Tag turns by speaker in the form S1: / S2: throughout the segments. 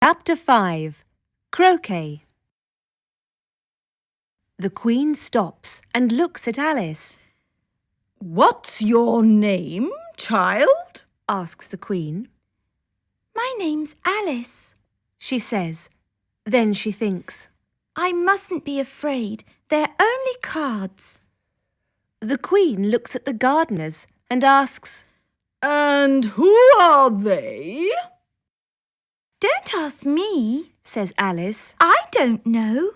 S1: Chapter 5. Croquet. The Queen stops and looks at Alice.
S2: "What's your name, child?"
S1: Asks the Queen.
S3: "My name's Alice,"
S1: she says. Then she thinks.
S3: "I mustn't be afraid. They're only cards."
S1: The Queen looks at the gardeners and asks,
S2: "And who are they?"
S3: "Don't ask me,"
S1: says Alice.
S3: "I don't know."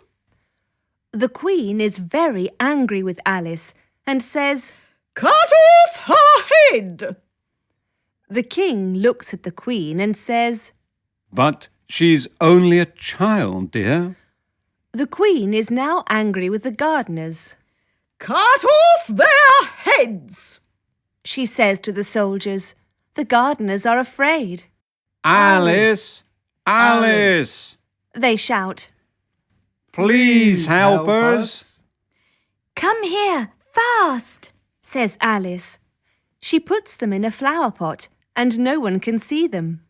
S1: The Queen is very angry with Alice and says,
S2: "Cut off her head!"
S1: The King looks at the Queen and says,
S4: "But she's only a child, dear."
S1: The Queen is now angry with the gardeners.
S2: "Cut off their heads!"
S1: She says to the soldiers. The gardeners are afraid.
S4: Alice! Alice!
S1: They shout.
S4: Please help us.
S3: "Come here, fast,"
S1: says Alice. She puts them in a flower pot and no one can see them.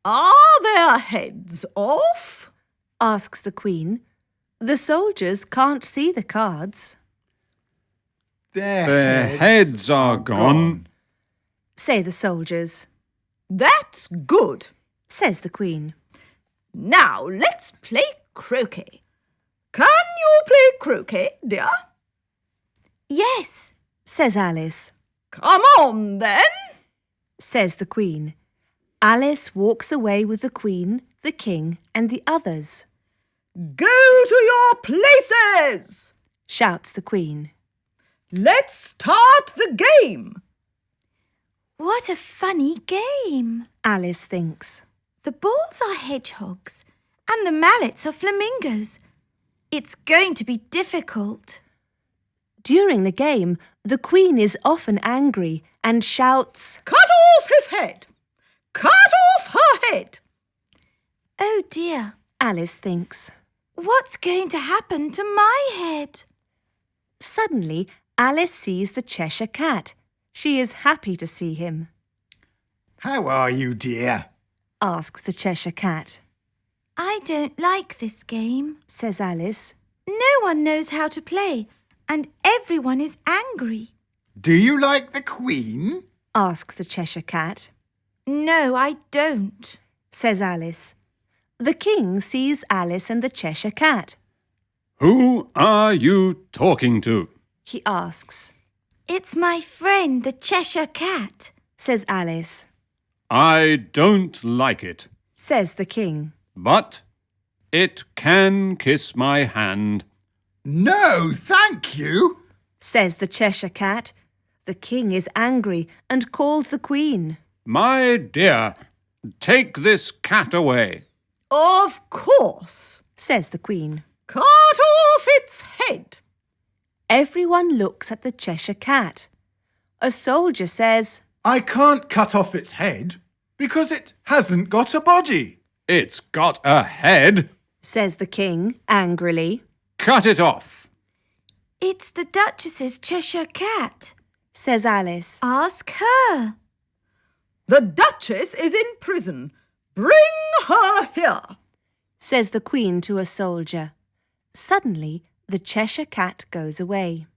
S2: "Are their heads off?"
S1: asks the Queen. The soldiers can't see the cards.
S4: Their heads are gone,
S1: say the soldiers.
S2: "That's good.
S1: Says the Queen.
S2: Now let's play croquet. Can you play croquet, dear?"
S3: "Yes,"
S1: says Alice.
S2: "Come on then."
S1: Says the Queen. Alice walks away with the Queen, the King and the others.
S2: "Go to your places!"
S1: shouts the Queen.
S2: "Let's start the game."
S3: "What a funny game."
S1: Alice thinks.
S3: "The balls are hedgehogs and the mallets are flamingos. It's going to be difficult."
S1: During the game, the Queen is often angry and shouts,
S2: "Cut off his head! Cut off her head!"
S3: "Oh dear,
S1: Alice thinks.
S3: what's going to happen to my head?"
S1: Suddenly, Alice sees the Cheshire Cat. She is happy to see him.
S5: "How are you, dear?"
S1: asks the Cheshire Cat.
S3: "I don't like this game,"
S1: says Alice.
S3: "No one knows how to play and everyone is angry."
S5: "Do you like the Queen?"
S1: asks the Cheshire Cat.
S3: "No, I don't,"
S1: says Alice. The King sees Alice and the Cheshire Cat.
S4: Who are you talking to?
S1: He asks.
S3: "It's my friend, the Cheshire Cat,"
S1: says Alice.
S4: I don't like it,
S1: Says the King.
S4: but it can kiss my hand.
S5: "No, thank you."
S1: Says the Cheshire Cat. The King is angry and calls the Queen.
S4: My dear, take this cat away.
S2: "Of course."
S1: Says the Queen.
S2: "Cut off its head."
S1: Everyone looks at the Cheshire Cat. A soldier says,
S5: "I can't cut off its head because it hasn't got a body."
S4: It's got a head.
S1: says the King angrily.
S4: Cut it off.
S3: "It's the Duchess's Cheshire Cat.
S1: Says Alice.
S3: Ask her."
S2: "The Duchess is in prison. Bring her here."
S1: Says the Queen to a soldier. Suddenly, the Cheshire Cat goes away.